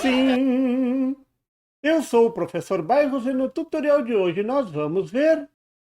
sim! Eu sou o professor Bairros e no tutorial de hoje nós vamos ver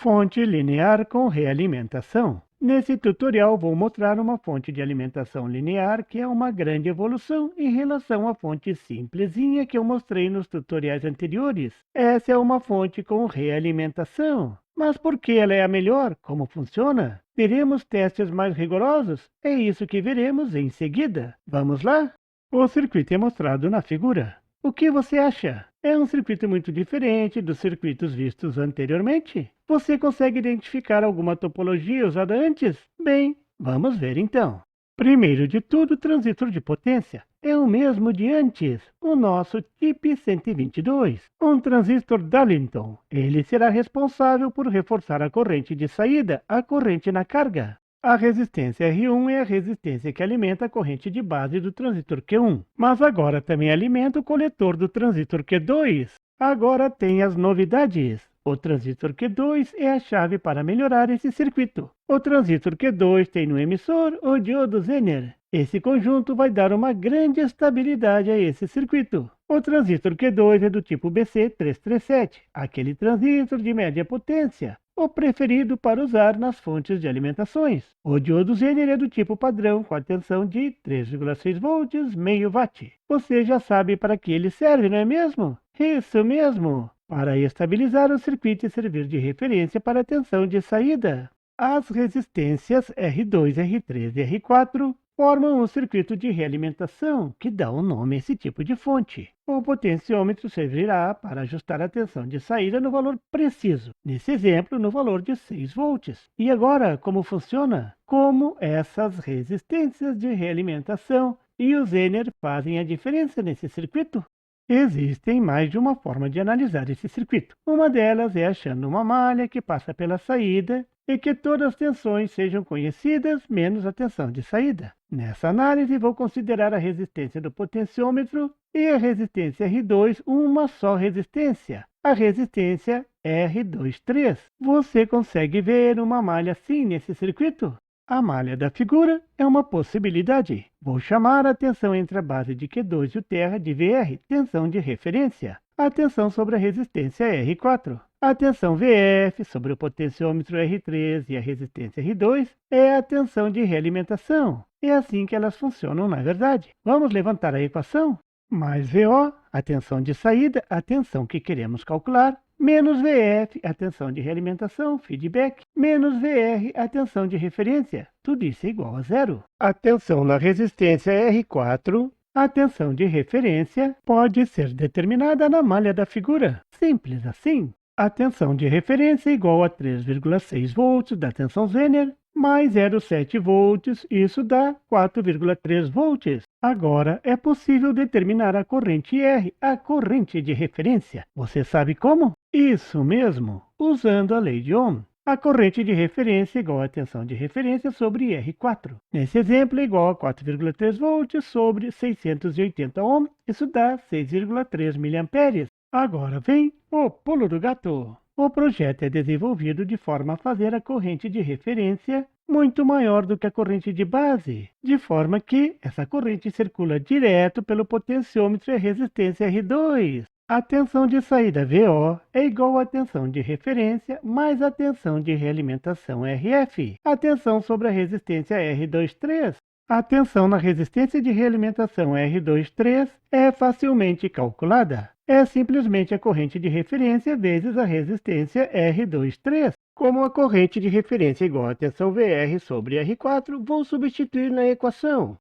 fonte linear com realimentação. Nesse tutorial vou mostrar uma fonte de alimentação linear que é uma grande evolução em relação à fonte simplesinha que eu mostrei nos tutoriais anteriores. Essa é uma fonte com realimentação. Mas por que ela é a melhor? Como funciona? Teremos testes mais rigorosos? É isso que veremos em seguida. Vamos lá? O circuito é mostrado na figura. O que você acha? É um circuito muito diferente dos circuitos vistos anteriormente? Você consegue identificar alguma topologia usada antes? Bem, vamos ver então. Primeiro de tudo, o transistor de potência. É o mesmo de antes, o nosso TIP122, um transistor Darlington. Ele será responsável por reforçar a corrente de saída, a corrente na carga. A resistência R1 é a resistência que alimenta a corrente de base do transistor Q1, mas agora também alimenta o coletor do transistor Q2. Agora tem as novidades. O transistor Q2 é a chave para melhorar esse circuito. O transistor Q2 tem no emissor o diodo Zener. Esse conjunto vai dar uma grande estabilidade a esse circuito. O transistor Q2 é do tipo BC337, aquele transistor de média potência, o preferido para usar nas fontes de alimentações. O diodo Zener é do tipo padrão com a tensão de 3,6 volts, meio watt. Você já sabe para que ele serve, não é mesmo? Isso mesmo! Para estabilizar o circuito e servir de referência para a tensão de saída. As resistências R2, R3 e R4 formam um circuito de realimentação que dá o nome a esse tipo de fonte. O potenciômetro servirá para ajustar a tensão de saída no valor preciso, nesse exemplo no valor de 6 volts. E agora, como funciona? Como essas resistências de realimentação e o Zener fazem a diferença nesse circuito? Existem mais de uma forma de analisar esse circuito. Uma delas é achando uma malha que passa pela saída e que todas as tensões sejam conhecidas, menos a tensão de saída. Nessa análise, vou considerar a resistência do potenciômetro e a resistência R2 uma só resistência, a resistência R23. Você consegue ver uma malha assim nesse circuito? A malha da figura é uma possibilidade. Vou chamar a tensão entre a base de Q2 e o terra de VR, tensão de referência. A tensão sobre a resistência R4. A tensão VF sobre o potenciômetro R3 e a resistência R2 é a tensão de realimentação. É assim que elas funcionam na verdade. Vamos levantar a equação? Mais VO, a tensão de saída, a tensão que queremos calcular, menos VF, a tensão de realimentação, feedback, menos VR, a tensão de referência. Tudo isso é igual a zero. A tensão na resistência R4, a tensão de referência, pode ser determinada na malha da figura. Simples assim. A tensão de referência é igual a 3,6 volts da tensão Zener, mais 0,7 volts, isso dá 4,3 volts. Agora é possível determinar a corrente R, a corrente de referência. Você sabe como? Isso mesmo, usando a lei de Ohm. A corrente de referência é igual à tensão de referência sobre R4. Nesse exemplo é igual a 4,3 volts sobre 680 ohm, isso dá 6,3 mA. Agora vem o pulo do gato. O projeto é desenvolvido de forma a fazer a corrente de referência muito maior do que a corrente de base, de forma que essa corrente circula direto pelo potenciômetro e resistência R2. A tensão de saída VO é igual à tensão de referência mais a tensão de realimentação RF, a tensão sobre a resistência R23. A tensão na resistência de realimentação R23 é facilmente calculada. É simplesmente a corrente de referência vezes a resistência R23. Como a corrente de referência é igual à tensão VR sobre R4, vou substituir na equação.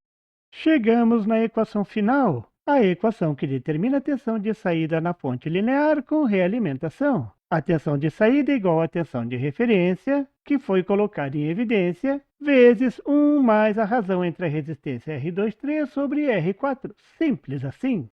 Chegamos na equação final, a equação que determina a tensão de saída na fonte linear com realimentação. A tensão de saída é igual à tensão de referência, que foi colocada em evidência, vezes 1 mais a razão entre a resistência R23 sobre R4. Simples assim.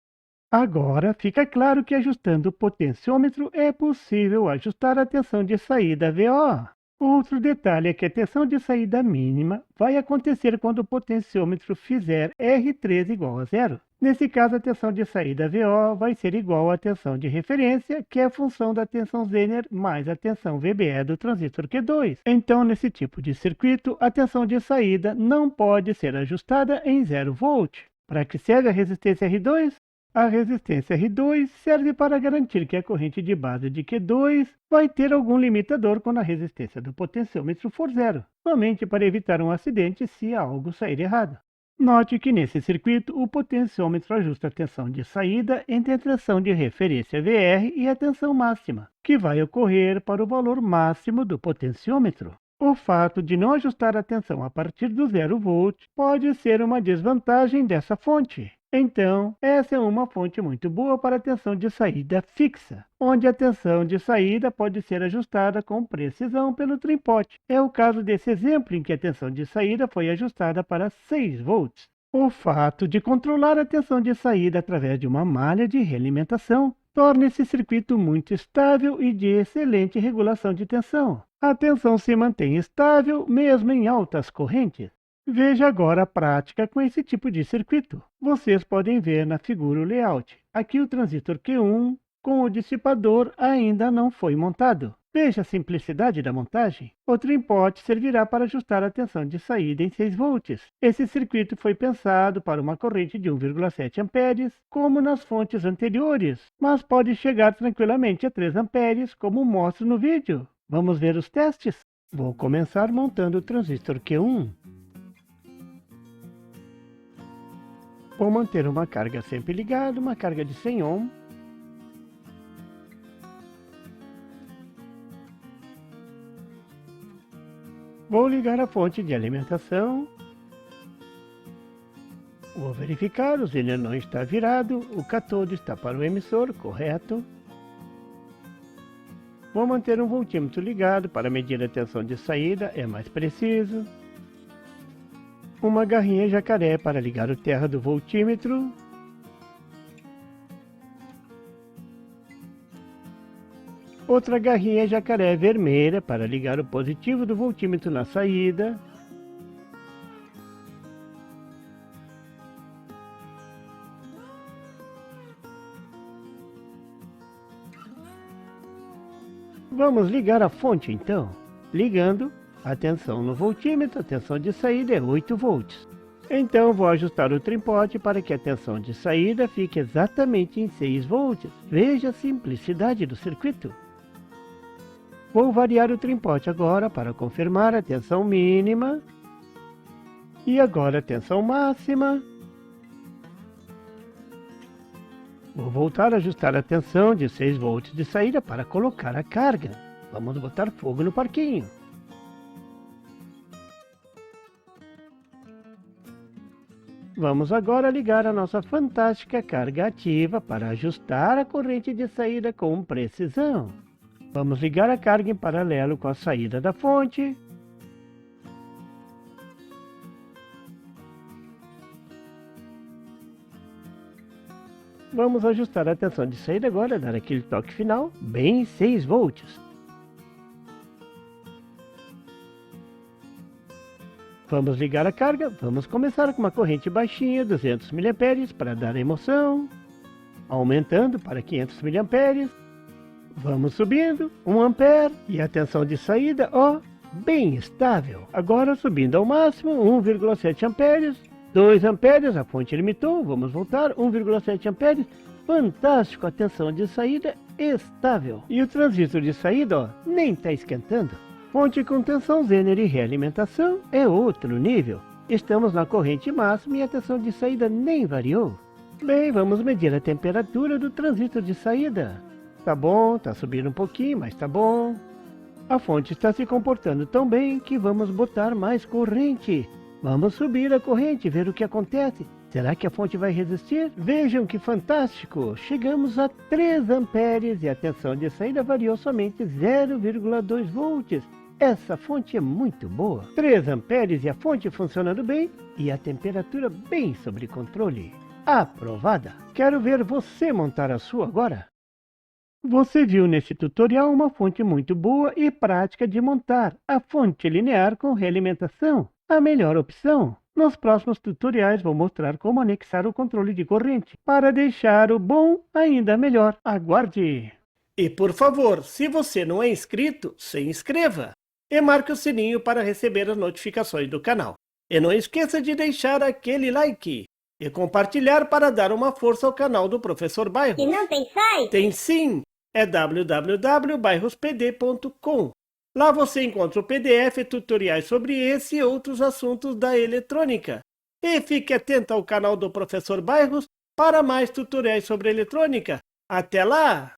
Agora fica claro que ajustando o potenciômetro é possível ajustar a tensão de saída VO. Outro detalhe é que a tensão de saída mínima vai acontecer quando o potenciômetro fizer R3 igual a zero. Nesse caso, a tensão de saída VO vai ser igual à tensão de referência, que é a função da tensão Zener mais a tensão VBE do transistor Q2. Então, nesse tipo de circuito, a tensão de saída não pode ser ajustada em 0 volt. Para que serve a resistência R2? A resistência R2 serve para garantir que a corrente de base de Q2 vai ter algum limitador quando a resistência do potenciômetro for zero, somente para evitar um acidente se algo sair errado. Note que nesse circuito o potenciômetro ajusta a tensão de saída entre a tensão de referência VR e a tensão máxima, que vai ocorrer para o valor máximo do potenciômetro. O fato de não ajustar a tensão a partir do 0 volt pode ser uma desvantagem dessa fonte. Então, essa é uma fonte muito boa para a tensão de saída fixa, onde a tensão de saída pode ser ajustada com precisão pelo trim-pot. É o caso desse exemplo em que a tensão de saída foi ajustada para 6 volts. O fato de controlar a tensão de saída através de uma malha de realimentação torna esse circuito muito estável e de excelente regulação de tensão. A tensão se mantém estável mesmo em altas correntes. Veja agora a prática com esse tipo de circuito. Vocês podem ver na figura o layout. Aqui o transistor Q1 com o dissipador ainda não foi montado. Veja a simplicidade da montagem. O trim-pot servirá para ajustar a tensão de saída em 6 volts. Esse circuito foi pensado para uma corrente de 1,7 amperes, como nas fontes anteriores, mas pode chegar tranquilamente a 3 amperes, como mostro no vídeo. Vamos ver os testes? Vou começar montando o transistor Q1. Vou manter uma carga sempre ligada, uma carga de 100 ohm. Vou ligar a fonte de alimentação. Vou verificar, o zener não está virado, o cátodo está para o emissor, correto. Vou manter um voltímetro ligado para medir a tensão de saída, é mais preciso. Uma garrinha jacaré para ligar o terra do voltímetro. Outra garrinha jacaré vermelha para ligar o positivo do voltímetro na saída. Vamos ligar a fonte então. Ligando, a tensão no voltímetro, a tensão de saída é 8 volts. Então vou ajustar o trim-pot para que a tensão de saída fique exatamente em 6 volts. Veja a simplicidade do circuito. Vou variar o trim-pot agora para confirmar a tensão mínima. E agora a tensão máxima. Vou voltar a ajustar a tensão de 6 volts de saída para colocar a carga. Vamos botar fogo no parquinho. Vamos agora ligar a nossa fantástica carga ativa para ajustar a corrente de saída com precisão. Vamos ligar a carga em paralelo com a saída da fonte. Vamos ajustar a tensão de saída agora, dar aquele toque final, bem em 6 volts. Vamos ligar a carga, vamos começar com uma corrente baixinha, 200 mA, para dar emoção. Aumentando para 500 mA. Vamos subindo, 1 ampere, e a tensão de saída, ó, bem estável. Agora subindo ao máximo, 1,7 amperes, 2 amperes, a fonte limitou, vamos voltar, 1,7 amperes, fantástico, a tensão de saída estável. E o transistor de saída, ó, nem está esquentando. Fonte com tensão zener e realimentação é outro nível. Estamos na corrente máxima e a tensão de saída nem variou. Bem, vamos medir a temperatura do transistor de saída. Tá bom, tá subindo um pouquinho, mas tá bom. A fonte está se comportando tão bem que vamos botar mais corrente. Vamos subir a corrente, ver o que acontece. Será que a fonte vai resistir? Vejam que fantástico! Chegamos a 3 amperes e a tensão de saída variou somente 0,2 volts. Essa fonte é muito boa. 3 amperes e a fonte funcionando bem e a temperatura bem sob controle. Aprovada! Quero ver você montar a sua agora. Você viu nesse tutorial uma fonte muito boa e prática de montar, a fonte linear com realimentação, a melhor opção. Nos próximos tutoriais vou mostrar como anexar o controle de corrente, para deixar o bom ainda melhor. Aguarde! E por favor, se você não é inscrito, se inscreva! E marque o sininho para receber as notificações do canal. E não esqueça de deixar aquele like. e compartilhar para dar uma força ao canal do Professor Bairros. E não tem site? Tem sim, é www.bairrospd.com. Lá você encontra o PDF e tutoriais sobre esse e outros assuntos da eletrônica. E fique atento ao canal do Professor Bairros para mais tutoriais sobre eletrônica. Até lá!